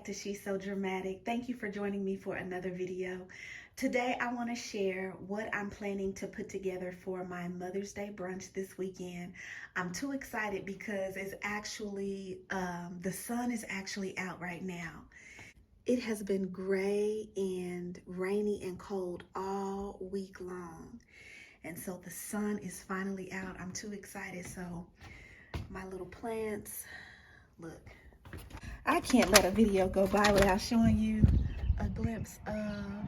back to SheSoDramatic. Thank you for joining me for another video. Today I want to share what I'm planning to put together for my Mother's Day brunch this weekend. I'm too excited because it's actually, the sun is actually out right now. It has been gray and rainy and cold all week long. And so the sun is finally out. I'm too excited. So my little plants, look. I can't let a video go by without showing you a glimpse of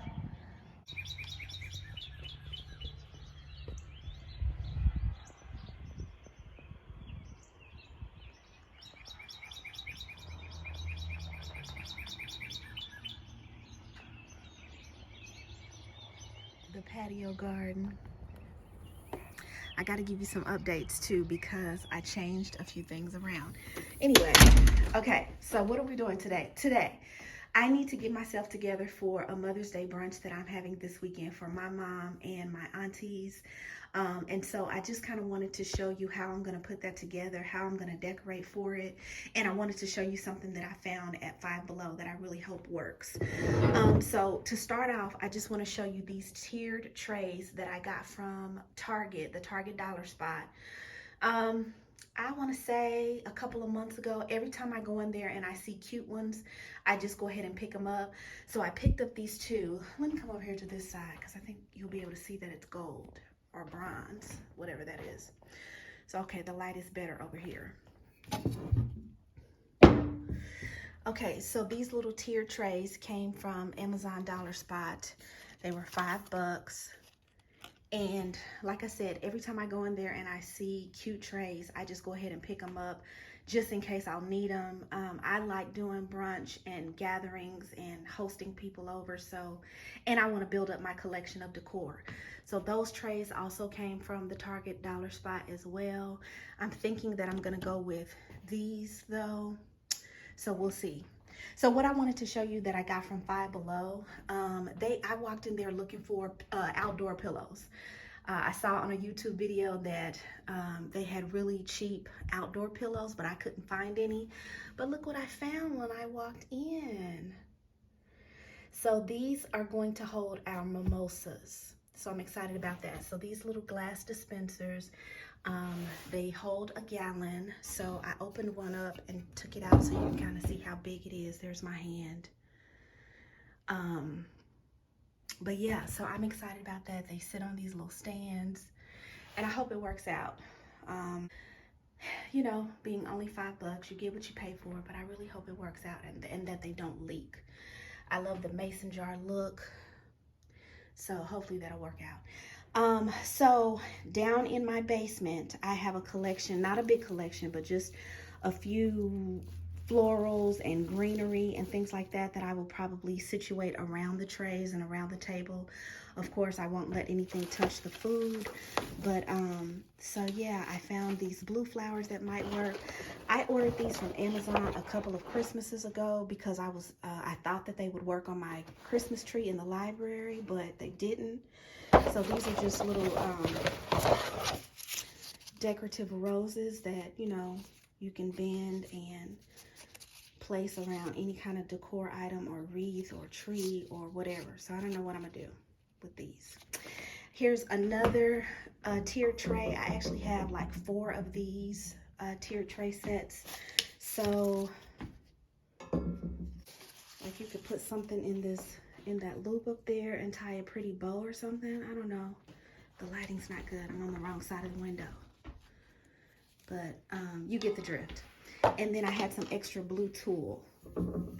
the patio garden. I got to give you some updates too because I changed a few things around. Anyway, okay, so what are we doing today? Today, I need to get myself together for a Mother's Day brunch that I'm having this weekend for my mom and my aunties. And so I just kind of wanted to show you how I'm going to put that together, how I'm going to decorate for it. And I wanted to show you something that I found at Five Below that I really hope works. So to start off, I just want to show you these tiered trays that I got from Target, the Target dollar spot. I want to say a couple of months ago, every time I go in there and I see cute ones, I just go ahead and pick them up. So I picked up these two. Let me come over here to this side because I think you'll be able to see that it's gold or bronze, whatever that is. So, okay, the light is better over here. Okay, so these little tiered trays came from Amazon Dollar Spot. They were $5. And like I said, every time I go in there and I see cute trays, I just go ahead and pick them up just in case I'll need them. I like doing brunch and gatherings and hosting people over. And I want to build up my collection of decor. So those trays also came from the Target dollar spot as well. I'm thinking that I'm going to go with these though. So we'll see. So what I wanted to show you that I got from Five Below, I walked in there looking for outdoor pillows. I saw on a YouTube video that they had really cheap outdoor pillows, but I couldn't find any. But look what I found when I walked in. So these are going to hold our mimosas. So I'm excited about that. So these little glass dispensers, they hold a gallon. So I opened one up and took it out so you can kind of see how big it is. There's my hand. But yeah, so I'm excited about that. They sit on these little stands and I hope it works out. You know, being only $5, you get what you pay for, but I really hope it works out and that they don't leak. I love the mason jar look. So hopefully that'll work out. So down in my basement, I have a collection, not a big collection, but just a few florals and greenery and things like that I will probably situate around the trays and around the table. Of course, I won't let anything touch the food, but so yeah, I found these blue flowers that might work. I ordered these from Amazon a couple of Christmases ago because I thought that they would work on my Christmas tree in the library, but they didn't. So these are just little decorative roses that, you know, you can bend and place around any kind of decor item or wreath or tree or whatever. So I don't know what I'm gonna do with these. Here's another tiered tray. I actually have like 4 of these tiered tray sets. So like you could put something in that loop up there and tie a pretty bow or something. I don't know. The lighting's not good. I'm on the wrong side of the window. But you get the drift. And then I had some extra blue tulle,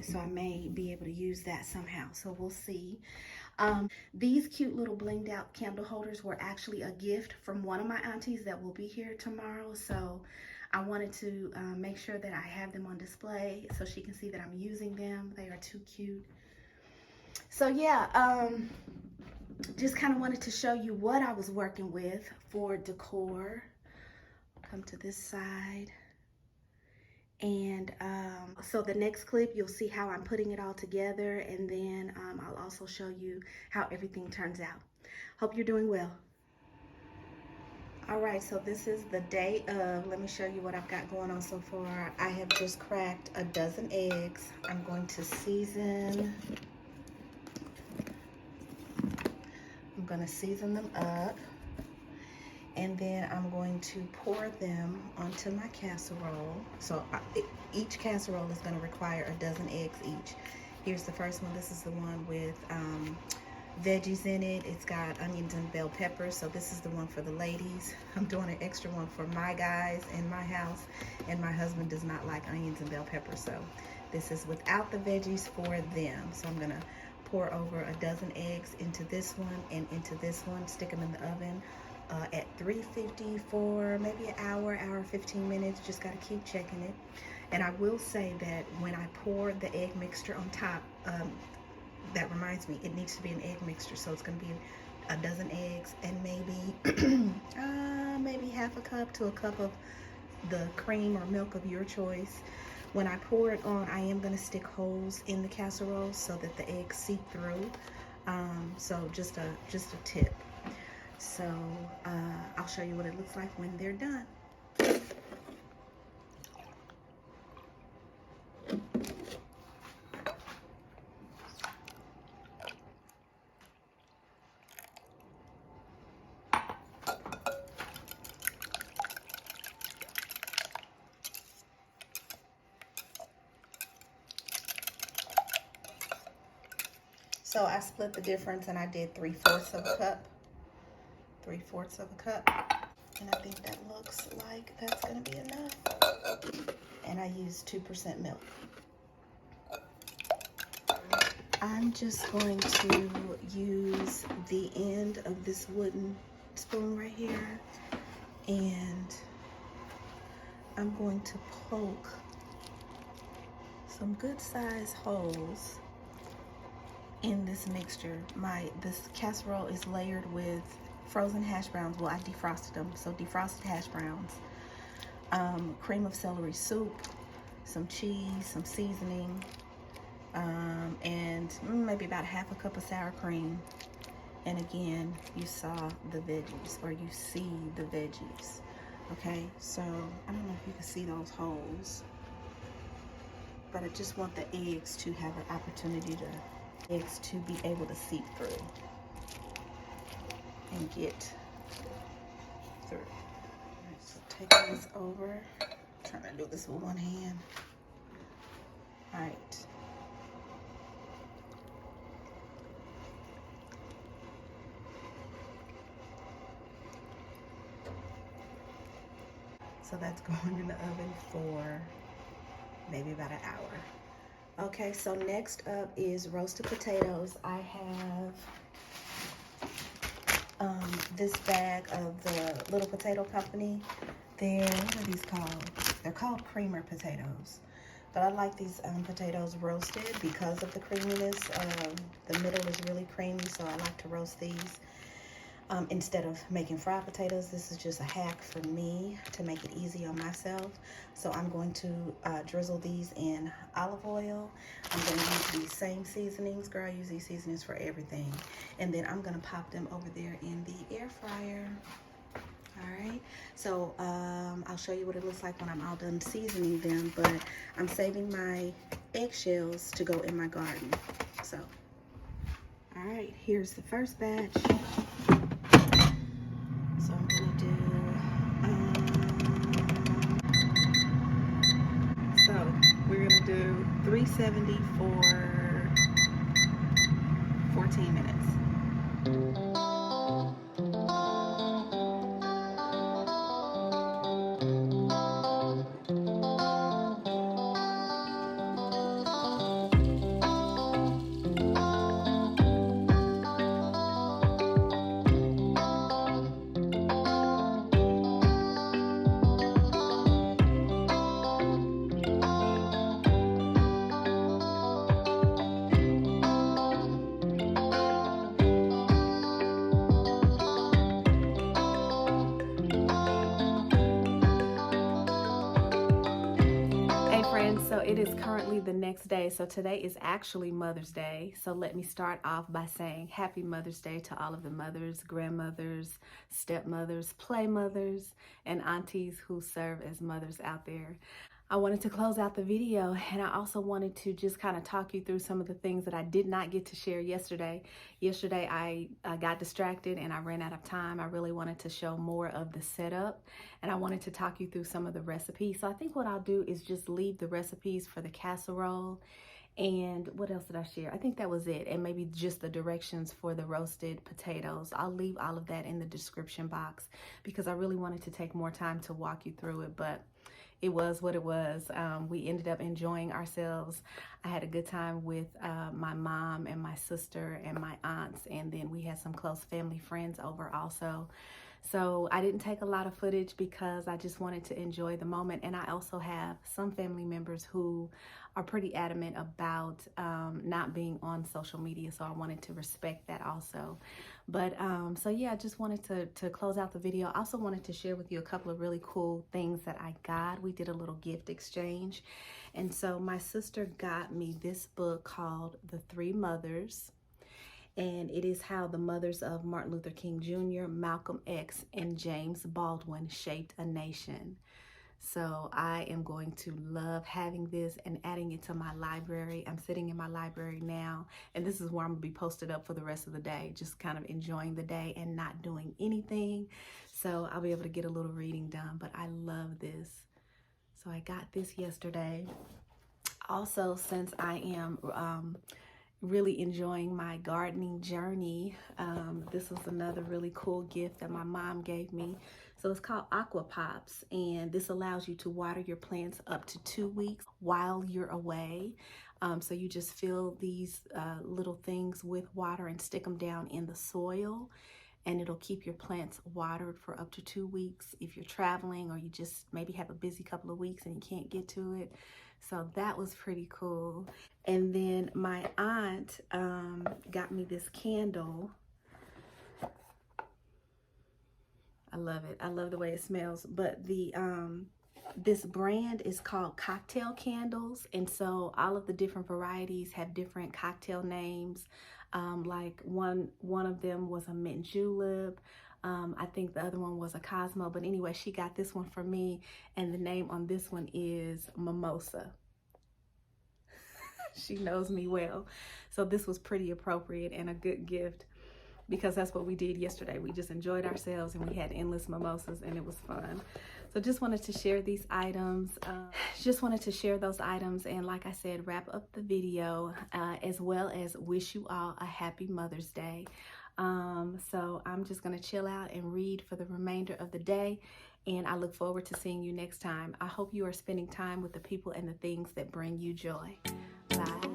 so I may be able to use that somehow. So we'll see. These cute little blinged out candle holders were actually a gift from one of my aunties that will be here tomorrow. So I wanted to make sure that I have them on display so she can see that I'm using them. They are too cute. So yeah, just kind of wanted to show you what I was working with for decor. Come to this side. And so the next clip, you'll see how I'm putting it all together. And then I'll also show you how everything turns out. Hope you're doing well. All right, so this is the day of. Let me show you what I've got going on so far. I have just cracked a dozen eggs. I'm going to season. I'm going to season them up. And then I'm going to pour them onto my casserole. So each casserole is going to require a dozen eggs each. Here's the first one. This is the one with veggies in it. It's got onions and bell peppers, so this is the one for the ladies. I'm doing an extra one for my guys in my house, and my husband does not like onions and bell peppers, so this is without the veggies for them. So I'm gonna pour over a dozen eggs into this one and into this one, stick them in the oven at 350 for maybe an hour, hour 15 minutes. Just got to keep checking it. And I will say that when I pour the egg mixture on top, that reminds me, it needs to be an egg mixture. So it's going to be a dozen eggs and maybe maybe half a cup to a cup of the cream or milk of your choice. When I pour it on, I am going to stick holes in the casserole so that the eggs seep through. So just a tip. So I'll show you what it looks like when they're done. So I split the difference and I did 3/4 of a cup. 3/4 of a cup. And I think that looks like that's gonna be enough. And I used 2% milk. I'm just going to use the end of this wooden spoon right here, and I'm going to poke some good sized holes in this mixture. This casserole is layered with frozen hash browns. Well, I defrosted them, so defrosted hash browns, cream of celery soup, some cheese, some seasoning, and maybe about half a cup of sour cream. And again, you saw the veggies, or you see the veggies. Okay, so I don't know if you can see those holes, but I just want the eggs to have an opportunity to be able to seep through and get through. So taking this over, trying to do this with one hand. All right. So that's going in the oven for maybe about an hour. Okay, so next up is roasted potatoes. I have this bag of the Little Potato Company. What are these called? They're called creamer potatoes. But I like these potatoes roasted because of the creaminess. The middle is really creamy, so I like to roast these. Instead of making fried potatoes, this is just a hack for me to make it easy on myself. So I'm going to drizzle these in olive oil. I'm going to use these same seasonings. Girl, I use these seasonings for everything. And then I'm going to pop them over there in the air fryer. All right, so I'll show you what it looks like when I'm all done seasoning them, but I'm saving my eggshells to go in my garden. So, all right, here's the first batch. So I'm gonna do, we're gonna do 370 for 14 minutes. So it is currently the next day. So today is actually Mother's Day. So let me start off by saying Happy Mother's Day to all of the mothers, grandmothers, stepmothers, play mothers, and aunties who serve as mothers out there. I wanted to close out the video, and I also wanted to just kind of talk you through some of the things that I did not get to share yesterday. Yesterday I got distracted and I ran out of time. I really wanted to show more of the setup, and I wanted to talk you through some of the recipes. So I think what I'll do is just leave the recipes for the casserole. And what else did I share? I think that was it. And maybe just the directions for the roasted potatoes. I'll leave all of that in the description box because I really wanted to take more time to walk you through it, but it was what it was. We ended up enjoying ourselves. I had a good time with my mom and my sister and my aunts, and then we had some close family friends over also. So I didn't take a lot of footage because I just wanted to enjoy the moment. And I also have some family members who are pretty adamant about not being on social media. So I wanted to respect that also. But so yeah, I just wanted to close out the video. I also wanted to share with you a couple of really cool things that I got. We did a little gift exchange. And so my sister got me this book called The Three Mothers. And it is how the mothers of Martin Luther King Jr., Malcolm X, and James Baldwin shaped a nation. So I am going to love having this and adding it to my library. I'm sitting in my library now, and this is where I'm gonna be posted up for the rest of the day, just kind of enjoying the day and not doing anything. So I'll be able to get a little reading done, but I love this. So I got this yesterday. Also, since I am really enjoying my gardening journey, this was another really cool gift that my mom gave me. So it's called Aqua Pops, and this allows you to water your plants up to 2 weeks while you're away. So you just fill these little things with water and stick them down in the soil, and it'll keep your plants watered for up to 2 weeks if you're traveling or you just maybe have a busy couple of weeks and you can't get to it. So that was pretty cool. And then my aunt got me this candle. I love it. I love the way it smells. But the this brand is called Cocktail Candles, and so all of the different varieties have different cocktail names. Like one of them was a mint julep. I think the other one was a Cosmo, but anyway, she got this one for me, and the name on this one is Mimosa. She knows me well. So this was pretty appropriate and a good gift because that's what we did yesterday. We just enjoyed ourselves and we had endless mimosas and it was fun. So just wanted to share these items. Just wanted to share those items and, like I said, wrap up the video as well as wish you all a happy Mother's Day. So I'm just gonna chill out and read for the remainder of the day, and I look forward to seeing you next time. I hope you are spending time with the people and the things that bring you joy. Bye.